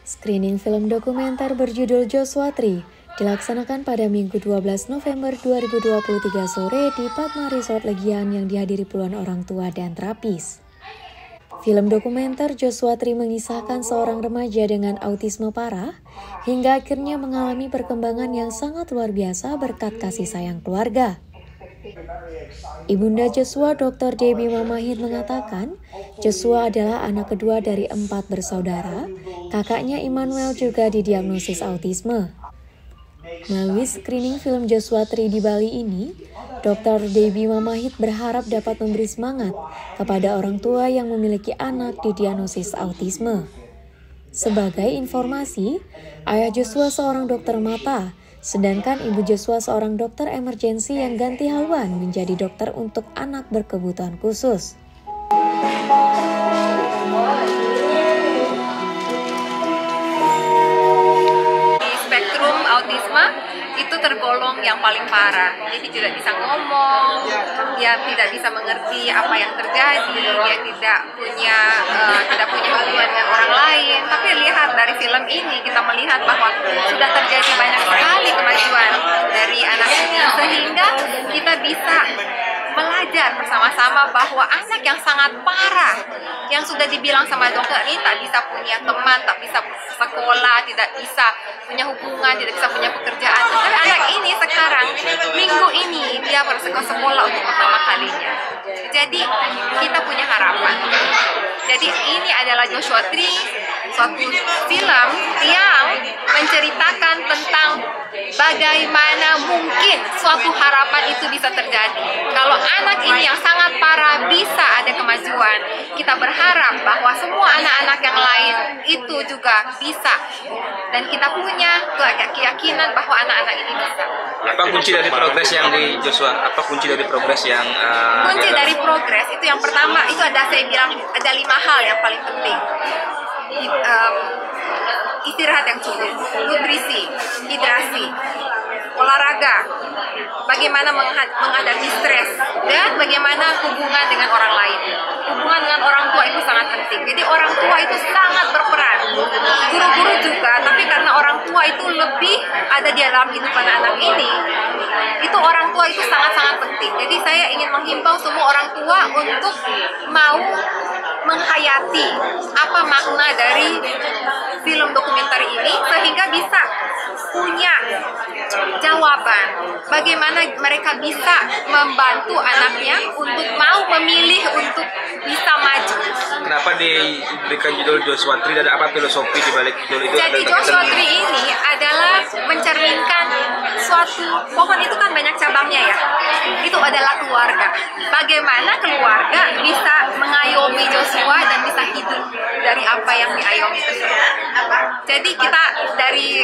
Screening film dokumenter berjudul Joshua Tree dilaksanakan pada Minggu 12 November 2023 sore di Padma Resort Legian yang dihadiri puluhan orang tua dan terapis. Film dokumenter Joshua Tree mengisahkan seorang remaja dengan autisme parah hingga akhirnya mengalami perkembangan yang sangat luar biasa berkat kasih sayang keluarga. Ibunda Joshua, Dr. Debbie Mamahit mengatakan, Joshua adalah anak kedua dari 4 bersaudara. Kakaknya Immanuel juga didiagnosis autisme. Melalui screening film Joshua Tree di Bali ini, Dr. Debbie Mamahit berharap dapat memberi semangat kepada orang tua yang memiliki anak didiagnosis autisme. Sebagai informasi, ayah Joshua seorang dokter mata, sedangkan ibu Joshua seorang dokter emergensi yang ganti haluan menjadi dokter untuk anak berkebutuhan khusus. Di spektrum autisme itu tergolong yang paling parah, jadi tidak bisa ngomong, dia tidak bisa mengerti apa yang terjadi, dia tidak punya hubungan dengan orang lain. Tapi lihat dari film ini kita melihat bahwa sudah terjadi banyak sekali kemajuan dari anak ini, sehingga kita bisa belajar bersama-sama bahwa anak yang sangat parah, yang sudah dibilang sama dokter ini tak bisa punya teman, tak bisa sekolah, tidak bisa punya hubungan, tidak bisa punya pekerjaan. Tapi anak ini sekarang, minggu ini dia baru sekolah untuk pertama kalinya. Jadi kita punya harapan. Jadi ini adalah Joshua Tree, suatu film yang menceritakan tentang bagaimana mungkin suatu harapan itu bisa terjadi. Kalau anak ini yang sangat parah bisa ada kemajuan, kita berharap bahwa semua anak-anak yang lain itu juga bisa. Dan kita punya keyakinan bahwa anak-anak ini bisa. Apa kunci dari progres yang di Joshua? Apa kunci dari progres yang kunci dari progres itu yang pertama itu saya bilang ada 5 hal yang paling penting. Istirahat yang cukup, nutrisi, hidrasi, olahraga, bagaimana menghadapi stres, dan bagaimana hubungan dengan orang lain. Hubungan dengan orang tua itu sangat penting. Jadi orang tua itu sangat berperan. Guru-guru juga, tapi karena orang tua itu lebih ada di dalam kehidupan anak ini, itu orang tua itu sangat-sangat penting. Jadi saya ingin menghimbau semua orang tua untuk mau menghayati apa makna dari film dokumenter ini sehingga bisa punya jawaban bagaimana mereka bisa membantu anaknya untuk mau memilih untuk bisa maju. Kenapa diberikan judul Joshua Tree dan apa filosofi di balik judul itu? Jadi Joshua Tree ini adalah mencerminkan suatu pohon itu kan banyak cabangnya ya. Itu adalah keluarga. Bagaimana keluarga bisa mengayomi Joshua dan bisa hidup dari apa yang diayomi tersebut. Jadi kita dari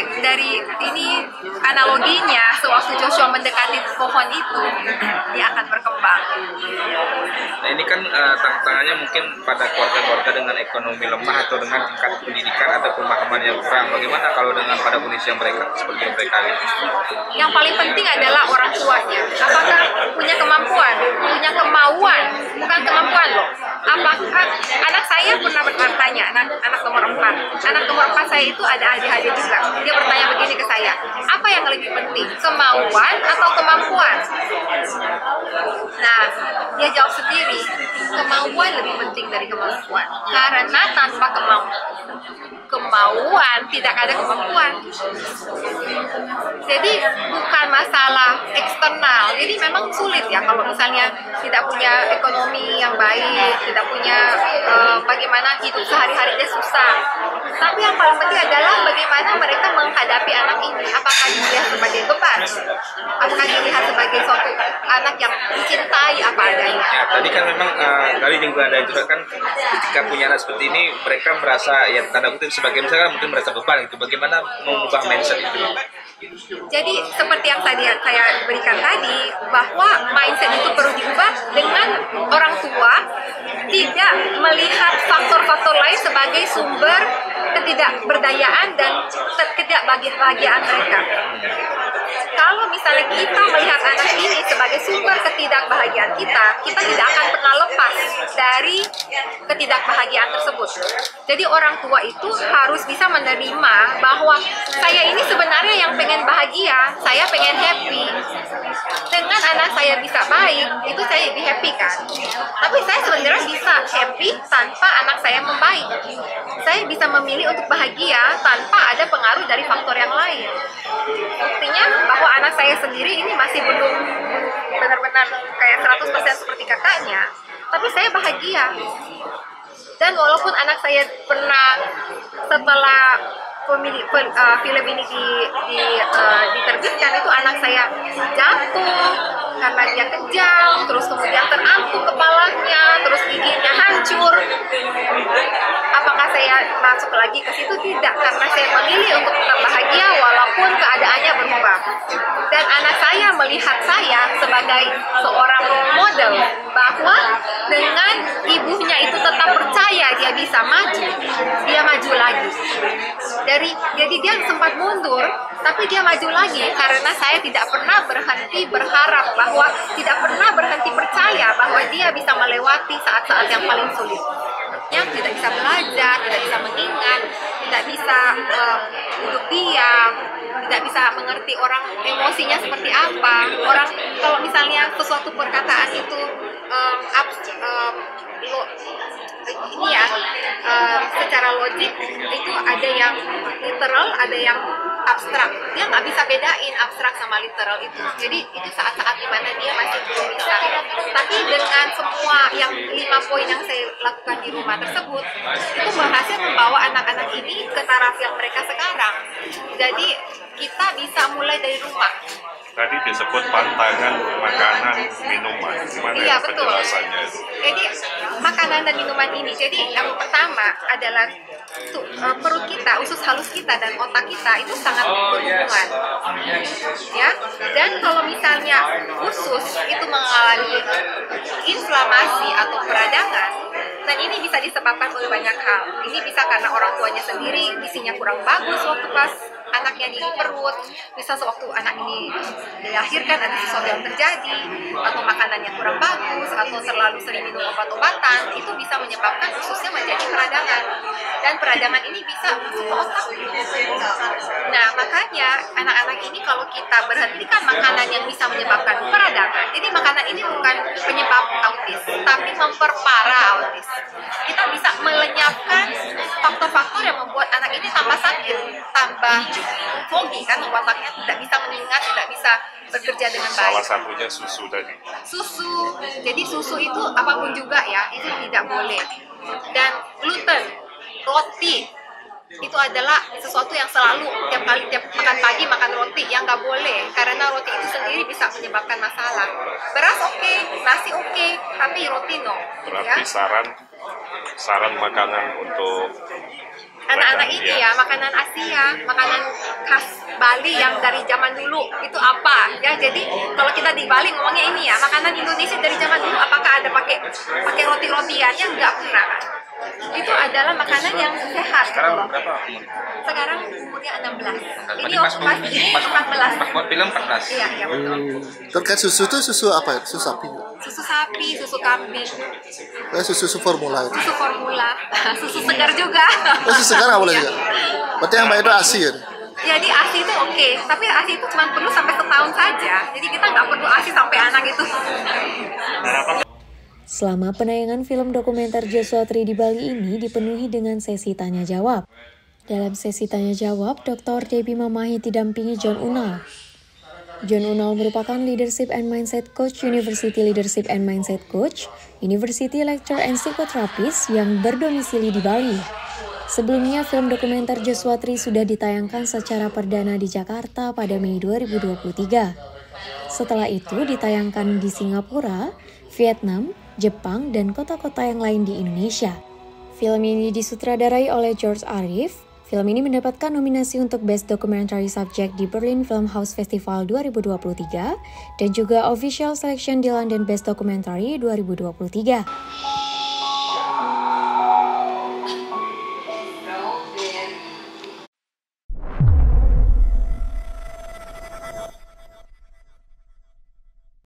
ini analoginya sewaktu Joshua mendekati pohon itu dia akan berkembang. Nah ini kan tantangannya mungkin pada keluarga-keluarga dengan ekonomi lemah atau dengan tingkat pendidikan atau pemahaman yang kurang. Bagaimana kalau dengan pada kondisi yang mereka seperti mereka ini? Yang paling penting adalah orang tuanya. Apakah punya kemampuan, punya kemauan, bukan kemampuan loh. Apakah anak saya pernah bertanya, anak nomor 4. Anak nomor 4 saya itu ada adik-adik juga. Dia bertanya begini ke saya, apa yang lebih penting, kemauan atau kemampuan? Nah, dia jawab sendiri, kemauan lebih penting dari kemampuan. Karena tanpa kemauan tidak ada kemampuan. Jadi bukan masalah eksternal. Jadi memang sulit ya kalau misalnya tidak punya ekonomi yang baik, tidak punya bagaimana hidup sehari-harinya susah. Tapi yang paling penting adalah bagaimana mereka menghadapi anak ini. Apakah dilihat sebagai beban? Apakah dilihat sebagai suatu anak yang dicintai apa adanya? Ya, tadi kan memang tadi juga ada juga kan ketika punya anak seperti ini mereka merasa ya tanda kutip sebagai misalkan mungkin merasa beban itu. Bagaimana mengubah mindset itu? Jadi seperti yang tadi saya berikan tadi, bahwa mindset itu perlu diubah dengan orang tua tidak melihat faktor-faktor lain sebagai sumber ketidakberdayaan dan ketidakbahagiaan mereka. Kalau misalnya kita melihat anak ini sebagai sumber ketidakbahagiaan kita tidak akan pernah lepas dari ketidakbahagiaan tersebut. Jadi orang tua itu harus bisa menerima bahwa saya ini sebenarnya yang pengen bahagia, saya pengen happy. Dengan anak saya bisa baik, itu saya lebih happy kan. Tapi saya sebenarnya bisa happy tanpa anak saya membaik. Saya bisa memilih untuk bahagia tanpa ada pengaruh dari faktor yang lain. Buktinya bahwa anak saya sendiri ini masih belum benar-benar kayak 100% seperti kakaknya, tapi saya bahagia. Dan walaupun anak saya pernah setelah film ini diterbitkan, itu anak saya jatuh karena dia kejang, terus kemudian terangkum kepalanya, terus giginya hancur. Apakah saya masuk lagi ke situ? Tidak, karena saya memilih untuk tetap bahagia walaupun keadaannya berubah. Dan anak saya melihat saya sebagai seorang role model bahwa dengan ibunya itu tetap percaya dia bisa maju, dia maju lagi. Jadi dia sempat mundur, tapi dia maju lagi karena saya tidak pernah berhenti berharap, bahwa tidak pernah berhenti percaya bahwa dia bisa melewati saat-saat yang paling sulit. Yang tidak bisa belajar, tidak bisa mengingat, tidak bisa duduk diam, tidak bisa mengerti orang emosinya seperti apa. Orang kalau misalnya sesuatu perkataan itu secara logik itu ada yang literal, ada yang abstrak. Dia nggak bisa bedain abstrak sama literal itu. Jadi itu saat-saat dimana dia masih belum bisa. Tapi dengan semua yang 5 poin yang saya lakukan di rumah tersebut, itu berhasil membawa anak-anak ini ke taraf yang mereka sekarang. Jadi kita bisa mulai dari rumah. Tadi disebut pantangan makanan, minuman. Gimana iya, penjelasannya itu? Jadi makanan dan minuman ini. Jadi yang pertama adalah perut kita, usus halus kita dan otak kita itu sangat berhubungan. Ya. Dan kalau misalnya usus itu mengalami inflamasi atau peradangan, dan ini bisa disebabkan oleh banyak hal. Ini bisa karena orang tuanya sendiri gizinya kurang bagus waktu pas anaknya di perut, bisa sewaktu anak ini dilahirkan ada sesuatu yang terjadi, atau makanannya kurang bagus, atau terlalu sering minum obat-obatan, itu bisa menyebabkan ususnya menjadi peradangan. Dan peradangan ini bisa masuk ke otak. Nah, makanya anak-anak ini kalau kita berhentikan makanan yang bisa menyebabkan peradangan, jadi makanan ini bukan penyebab autis, tapi memperparah autis. Kita bisa melenyapkan faktor-faktor yang membuat anak ini tambah sakit, tambah foggy kan, otaknya tidak bisa mengingat, tidak bisa bekerja dengan baik. Salah satunya susu tadi. Susu, jadi susu itu apapun juga ya, itu tidak boleh. Dan gluten, roti, itu adalah sesuatu yang selalu tiap makan pagi makan roti, yang nggak boleh, karena roti itu sendiri bisa menyebabkan masalah. Beras oke, nasi oke, tapi roti no. Berarti ya? saran makanan untuk anak-anak ini ya, makanan Asia, makanan khas Bali yang dari zaman dulu itu apa ya. Jadi kalau kita di Bali ngomongnya ini ya, makanan Indonesia dari zaman dulu, apakah ada pakai roti-rotiannya? Enggak pernah. Itu adalah makanan yang sehat. Sekarang berapa? Sekarang umurnya 16. Ini pas 14. Pas buat film 14. Iya, betul. Terkait susu itu susu apa ya? Susu sapi? Susu sapi, susu kambing. Susu formula itu. Susu formula. Susu segar juga. Susu segar nggak boleh juga? Berarti yang baik itu ASI ya? Jadi ASI itu oke, tapi ASI itu cuma perlu sampai setahun saja. Jadi kita nggak perlu ASI sampai anak itu. Selama penayangan film dokumenter Joshua Tree di Bali ini dipenuhi dengan sesi tanya-jawab. Dalam sesi tanya-jawab, Dr. Debbie Mamahi didampingi John Unal. John Unal merupakan Leadership and Mindset Coach, University Leadership and Mindset Coach, University Lecturer and Psychotherapist yang berdomisili di Bali. Sebelumnya, film dokumenter Joshua Tree sudah ditayangkan secara perdana di Jakarta pada Mei 2023. Setelah itu ditayangkan di Singapura, Vietnam, Jepang, dan kota-kota yang lain di Indonesia. Film ini disutradarai oleh George Arif. Film ini mendapatkan nominasi untuk Best Documentary Subject di Berlin Film House Festival 2023 dan juga Official Selection di London Best Documentary 2023.